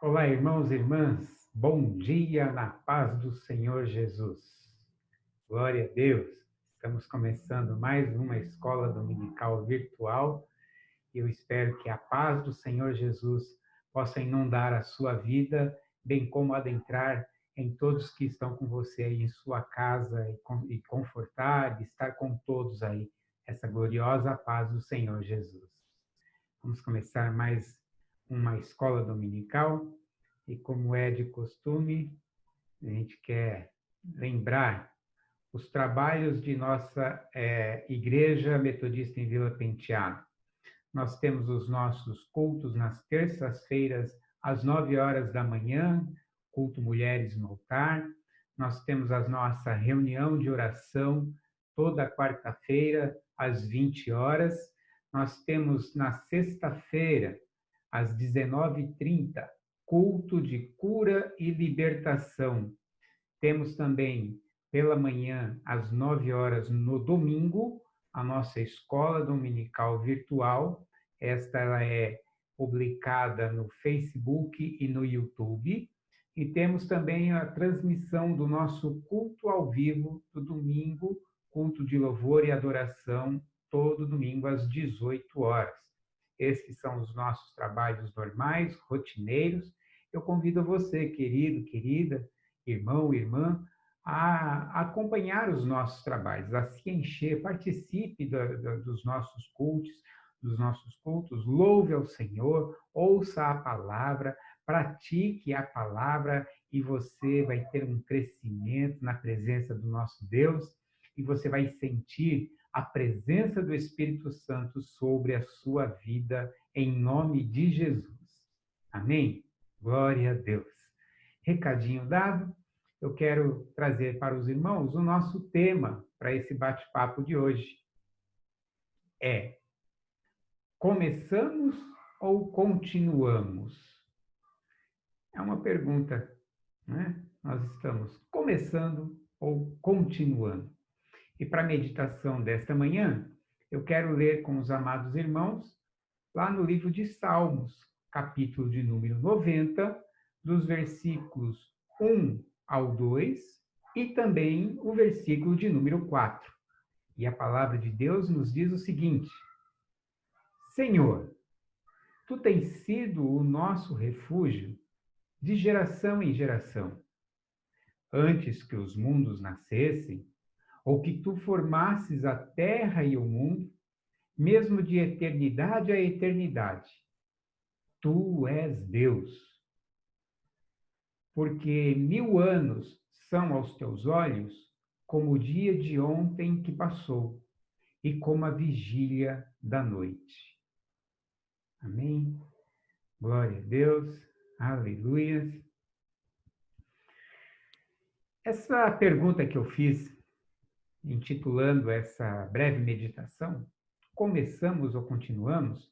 Olá, irmãos e irmãs. Bom dia na paz do Senhor Jesus. Glória a Deus. Estamos começando mais uma escola dominical virtual e eu espero que a paz do Senhor Jesus possa inundar a sua vida, bem como adentrar em todos que estão com você aí em sua casa e confortar e estar com todos aí, essa gloriosa paz do Senhor Jesus. Vamos começar mais uma escola dominical e, como é de costume, a gente quer lembrar os trabalhos de nossa Igreja Metodista em Vila Penteado. Nós temos os nossos cultos nas terças-feiras, às 9 horas da manhã, culto Mulheres no Altar. Nós temos a nossa reunião de oração toda quarta-feira, às 20 horas. Nós temos na sexta-feira, às 19h30, culto de cura e libertação. Temos também, pela manhã, às 9 horas, no domingo, a nossa escola dominical virtual. Esta ela é publicada no Facebook e no YouTube. E temos também a transmissão do nosso culto ao vivo do domingo, culto de louvor e adoração, todo domingo às 18 horas. Esses são os nossos trabalhos normais, rotineiros. Eu convido você, querido, querida, irmão, irmã, a acompanhar os nossos trabalhos, a se encher, participe dos nossos cultos, louve ao Senhor, ouça a palavra, pratique a palavra e você vai ter um crescimento na presença do nosso Deus e você vai sentir a presença do Espírito Santo sobre a sua vida, em nome de Jesus. Amém? Glória a Deus. Recadinho dado, eu quero trazer para os irmãos o nosso tema para esse bate-papo de hoje. É: começamos ou continuamos? É uma pergunta, né? Nós estamos começando ou continuando? E para a meditação desta manhã, eu quero ler com os amados irmãos, lá no livro de Salmos, capítulo de número 90, dos versículos 1 ao 2, e também o versículo de número 4. E a palavra de Deus nos diz o seguinte: Senhor, tu tens sido o nosso refúgio de geração em geração. Antes que os mundos nascessem, ou que tu formasses a terra e o mundo, mesmo de eternidade a eternidade, tu és Deus. Porque 1000 anos são aos teus olhos como o dia de ontem que passou, e como a vigília da noite. Amém? Glória a Deus. Aleluia. Essa pergunta que eu fiz, intitulando essa breve meditação, começamos ou continuamos,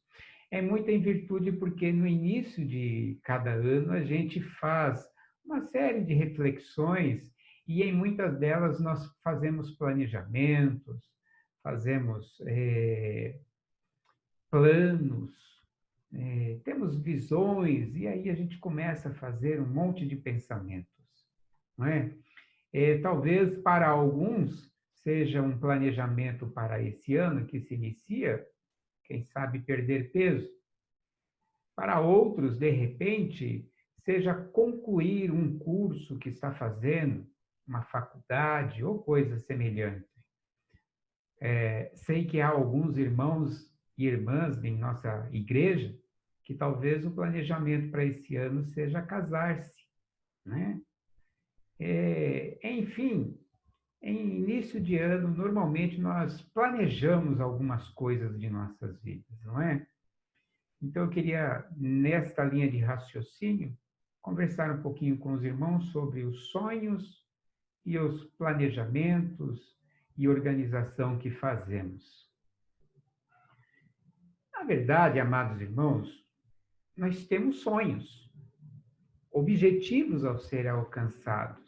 é muito em virtude porque no início de cada ano a gente faz uma série de reflexões e em muitas delas nós fazemos planejamentos, fazemos planos, temos visões e aí a gente começa a fazer um monte de pensamentos, não é? Talvez para alguns seja um planejamento para esse ano que se inicia, quem sabe perder peso. Para outros, de repente, seja concluir um curso que está fazendo, uma faculdade ou coisa semelhante. Sei que há alguns irmãos e irmãs em nossa igreja que talvez o planejamento para esse ano seja casar-se, né? Enfim, em início de ano, normalmente nós planejamos algumas coisas de nossas vidas, não é? Então, eu queria, nesta linha de raciocínio, conversar um pouquinho com os irmãos sobre os sonhos e os planejamentos e organização que fazemos. Na verdade, amados irmãos, nós temos sonhos, objetivos a serem alcançados.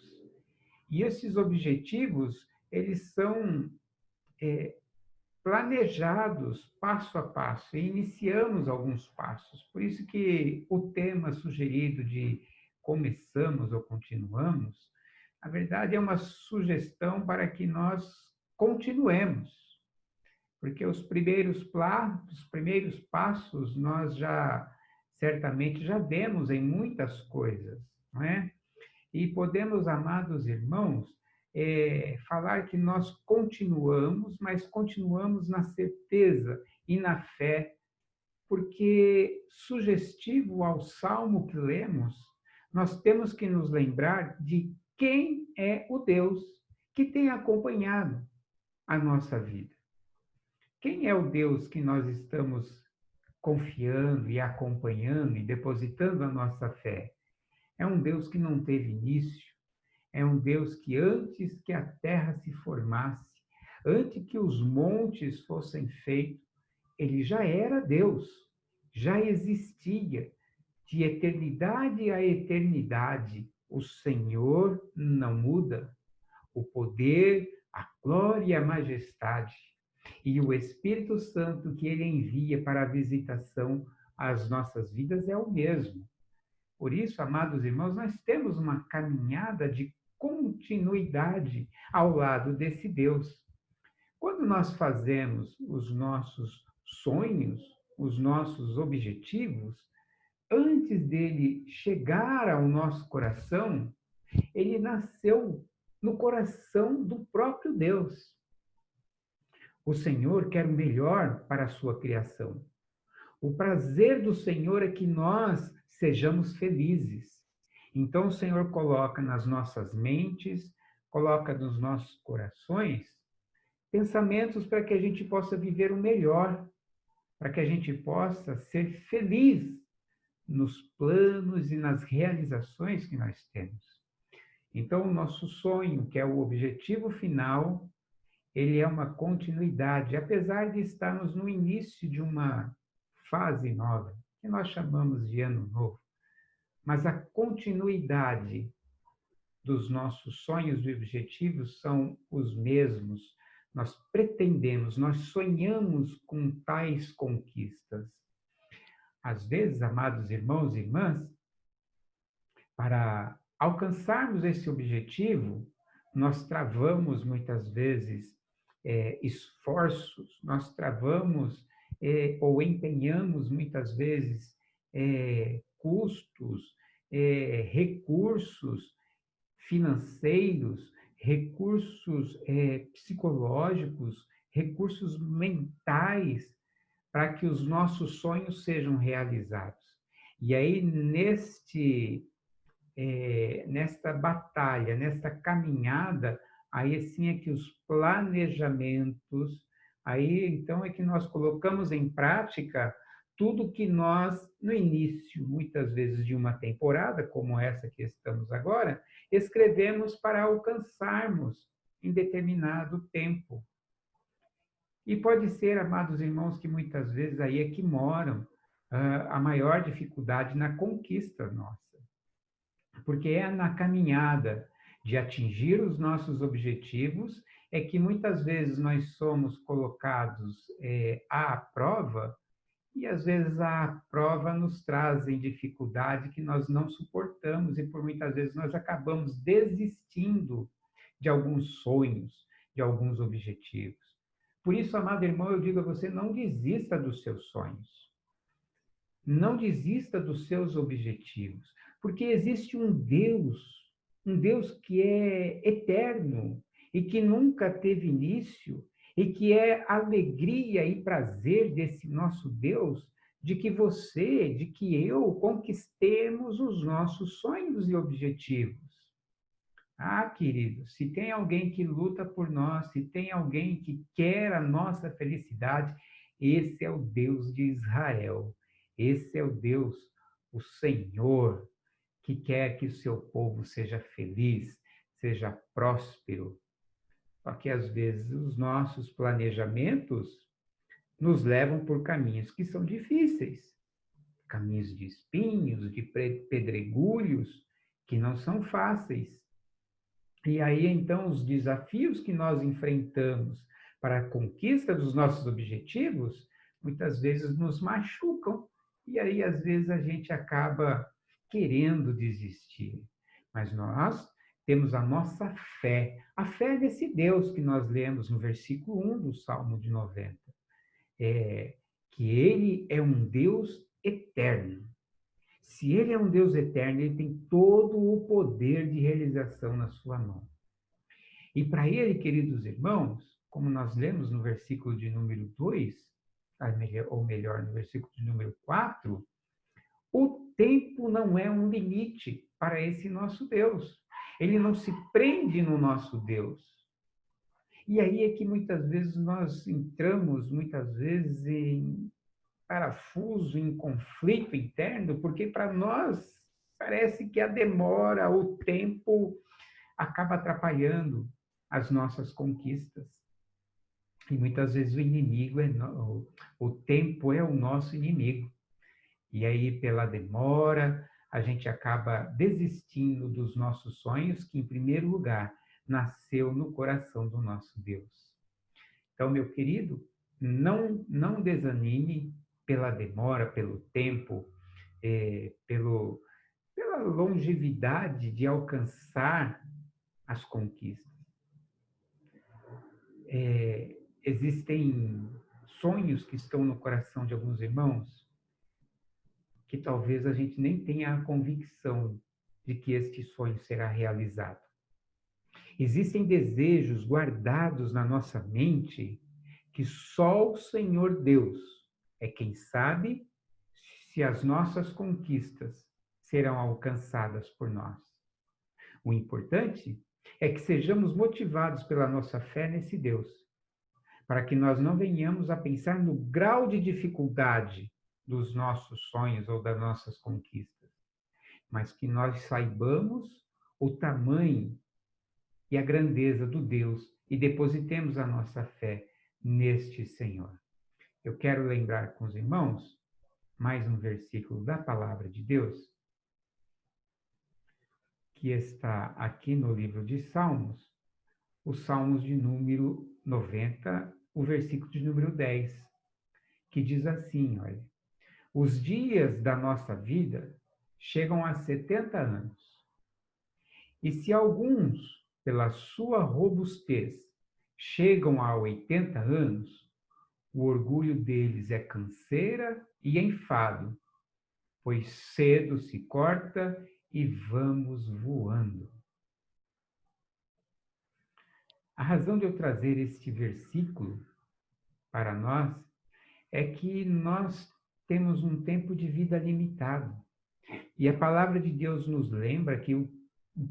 E esses objetivos, eles são planejados passo a passo, e iniciamos alguns passos. Por isso que o tema sugerido de começamos ou continuamos, na verdade é uma sugestão para que nós continuemos, porque os primeiros passos nós já certamente já demos em muitas coisas, não é? E podemos, amados irmãos, falar que nós continuamos, mas continuamos na certeza e na fé, porque, sugestivo ao salmo que lemos, nós temos que nos lembrar de quem é o Deus que tem acompanhado a nossa vida. Quem é o Deus que nós estamos confiando e acompanhando e depositando a nossa fé? É um Deus que não teve início, é um Deus que antes que a terra se formasse, antes que os montes fossem feitos, ele já era Deus, já existia. De eternidade a eternidade, o Senhor não muda. O poder, a glória e a majestade. E o Espírito Santo que ele envia para a visitação às nossas vidas é o mesmo. Por isso, amados irmãos, nós temos uma caminhada de continuidade ao lado desse Deus. Quando nós fazemos os nossos sonhos, os nossos objetivos, antes dele chegar ao nosso coração, ele nasceu no coração do próprio Deus. O Senhor quer o melhor para a sua criação. O prazer do Senhor é que nós sejamos felizes. Então, o Senhor coloca nas nossas mentes, coloca nos nossos corações, pensamentos para que a gente possa viver o melhor, para que a gente possa ser feliz nos planos e nas realizações que nós temos. Então, o nosso sonho, que é o objetivo final, ele é uma continuidade, apesar de estarmos no início de uma fase nova, que nós chamamos de ano novo. Mas a continuidade dos nossos sonhos e objetivos são os mesmos. Nós pretendemos, nós sonhamos com tais conquistas. Às vezes, amados irmãos e irmãs, para alcançarmos esse objetivo, nós travamos muitas vezes esforços, nós travamos ou empenhamos muitas vezes custos, recursos financeiros, recursos psicológicos, recursos mentais, para que os nossos sonhos sejam realizados. E aí, nesta batalha, nesta caminhada, aí sim é que os planejamentos, aí então é que nós colocamos em prática tudo que nós, no início, muitas vezes de uma temporada, como essa que estamos agora, escrevemos para alcançarmos em determinado tempo. E pode ser, amados irmãos, que muitas vezes aí é que moram a maior dificuldade na conquista nossa. Porque é na caminhada de atingir os nossos objetivos é que muitas vezes nós somos colocados à prova e às vezes a prova nos trazem dificuldade que nós não suportamos e por muitas vezes nós acabamos desistindo de alguns sonhos, de alguns objetivos. Por isso, amado irmão, eu digo a você, não desista dos seus sonhos. Não desista dos seus objetivos, porque existe um Deus que é eterno e que nunca teve início e que é alegria e prazer desse nosso Deus de que você, de que eu conquistemos os nossos sonhos e objetivos. Ah, querido, se tem alguém que luta por nós, se tem alguém que quer a nossa felicidade, esse é o Deus de Israel. Esse é o Deus, o Senhor, que quer que o seu povo seja feliz, seja próspero. Só que às vezes os nossos planejamentos nos levam por caminhos que são difíceis, caminhos de espinhos, de pedregulhos, que não são fáceis. E aí, então, os desafios que nós enfrentamos para a conquista dos nossos objetivos, muitas vezes nos machucam, e aí às vezes a gente acaba querendo desistir. Mas nós temos a nossa fé. A fé é nesse Deus que nós lemos no versículo 1 do Salmo de 90. Que ele é um Deus eterno. Se ele é um Deus eterno, ele tem todo o poder de realização na sua mão. E para ele, queridos irmãos, como nós lemos no versículo de número 2, ou melhor, no versículo de número 4, o tempo não é um limite para esse nosso Deus. Ele não se prende no nosso Deus. E aí é que muitas vezes nós entramos, muitas vezes, em parafuso, em conflito interno, porque para nós parece que a demora, o tempo acaba atrapalhando as nossas conquistas. E muitas vezes o inimigo o tempo é o nosso inimigo. E aí, pela demora, a gente acaba desistindo dos nossos sonhos, que, em primeiro lugar, nasceu no coração do nosso Deus. Então, meu querido, não desanime pela demora, pelo tempo, pela longevidade de alcançar as conquistas. Existem sonhos que estão no coração de alguns irmãos que talvez a gente nem tenha a convicção de que este sonho será realizado. Existem desejos guardados na nossa mente que só o Senhor Deus é quem sabe se as nossas conquistas serão alcançadas por nós. O importante é que sejamos motivados pela nossa fé nesse Deus, para que nós não venhamos a pensar no grau de dificuldade dos nossos sonhos ou das nossas conquistas, mas que nós saibamos o tamanho e a grandeza do Deus e depositemos a nossa fé neste Senhor. Eu quero lembrar com os irmãos mais um versículo da palavra de Deus, que está aqui no livro de Salmos, os Salmos de número 90, o versículo de número 10, que diz assim, olha: os dias da nossa vida chegam a 70 anos, e se alguns, pela sua robustez, chegam a 80 anos, o orgulho deles é canseira e enfado, pois cedo se corta e vamos voando. A razão de eu trazer este versículo para nós é que nós temos um tempo de vida limitado. E a palavra de Deus nos lembra que o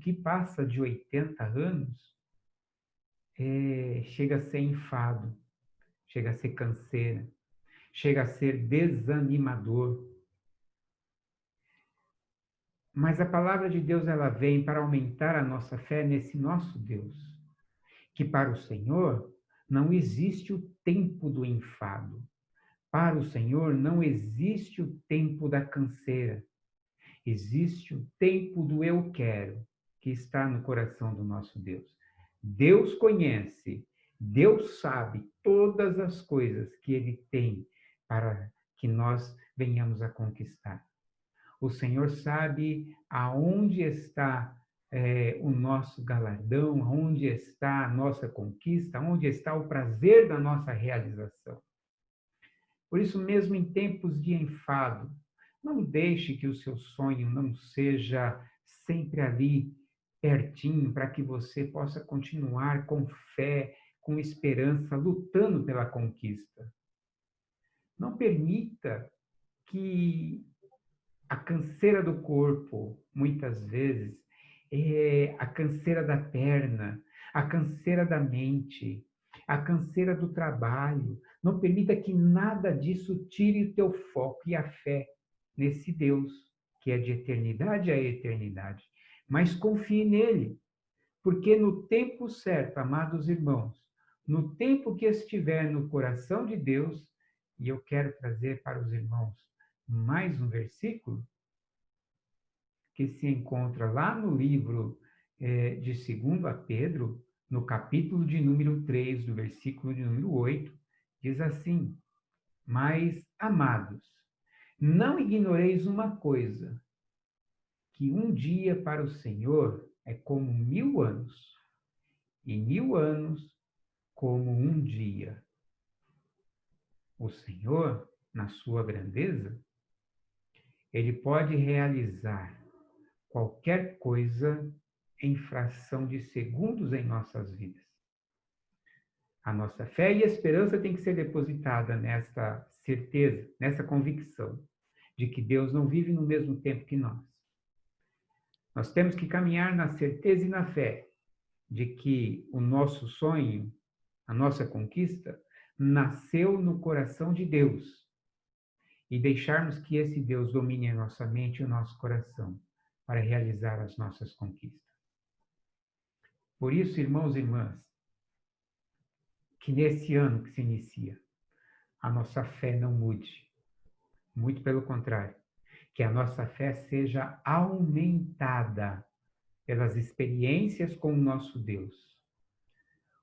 que passa de 80 anos chega a ser enfado, chega a ser canseira, chega a ser desanimador. Mas a palavra de Deus, ela vem para aumentar a nossa fé nesse nosso Deus, que para o Senhor não existe o tempo do enfado. Para o Senhor não existe o tempo da canseira. Existe o tempo do eu quero, que está no coração do nosso Deus. Deus conhece, Deus sabe todas as coisas que Ele tem para que nós venhamos a conquistar. O Senhor sabe aonde está o nosso galardão, aonde está a nossa conquista, aonde está o prazer da nossa realização. Por isso mesmo, em tempos de enfado, não deixe que o seu sonho não seja sempre ali, pertinho, para que você possa continuar com fé, com esperança, lutando pela conquista. Não permita que a canseira do corpo, muitas vezes, a canseira da perna, a canseira da mente, a canseira do trabalho, não permita que nada disso tire o teu foco e a fé nesse Deus, que é de eternidade a eternidade. Mas confie nele, porque no tempo certo, amados irmãos, no tempo que estiver no coração de Deus, e eu quero trazer para os irmãos mais um versículo, que se encontra lá no livro de 2 Pedro, no capítulo de número 3, do versículo de número 8, diz assim: Mas, amados, não ignoreis uma coisa, que um dia para o Senhor é como 1000 anos, e 1000 anos como um dia. O Senhor, na sua grandeza, ele pode realizar qualquer coisa em fração de segundos em nossas vidas. A nossa fé e esperança tem que ser depositada nessa certeza, nessa convicção de que Deus não vive no mesmo tempo que nós. Nós temos que caminhar na certeza e na fé de que o nosso sonho, a nossa conquista, nasceu no coração de Deus. E deixarmos que esse Deus domine a nossa mente e o nosso coração para realizar as nossas conquistas. Por isso, irmãos e irmãs, que nesse ano que se inicia, a nossa fé não mude. Muito pelo contrário, que a nossa fé seja aumentada pelas experiências com o nosso Deus.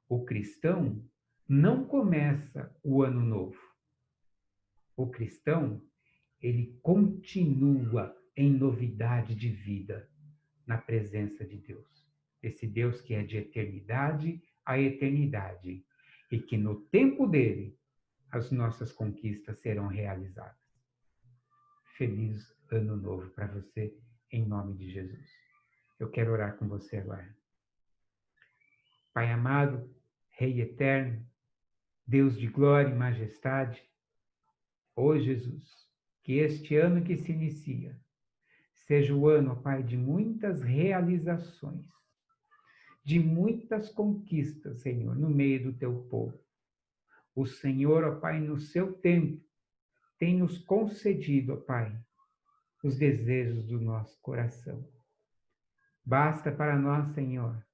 O cristão não começa o ano novo. O cristão, ele continua em novidade de vida na presença de Deus. Esse Deus que é de eternidade a eternidade e que no tempo dele as nossas conquistas serão realizadas. Feliz ano novo para você, em nome de Jesus. Eu quero orar com você agora. Pai amado, Rei eterno, Deus de glória e majestade, ó Jesus, que este ano que se inicia seja o ano, Pai, de muitas realizações, de muitas conquistas, Senhor, no meio do teu povo. O Senhor, ó Pai, no seu tempo, tem nos concedido, ó Pai, os desejos do nosso coração. Basta para nós, Senhor,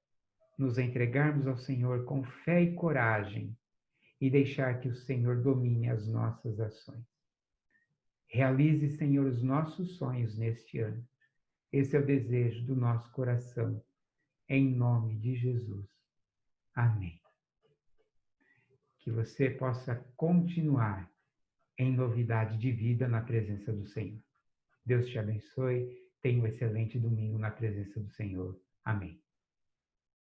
nos entregarmos ao Senhor com fé e coragem e deixar que o Senhor domine as nossas ações. Realize, Senhor, os nossos sonhos neste ano. Esse é o desejo do nosso coração, em nome de Jesus. Amém. Que você possa continuar em novidade de vida na presença do Senhor. Deus te abençoe. Tenha um excelente domingo na presença do Senhor. Amém.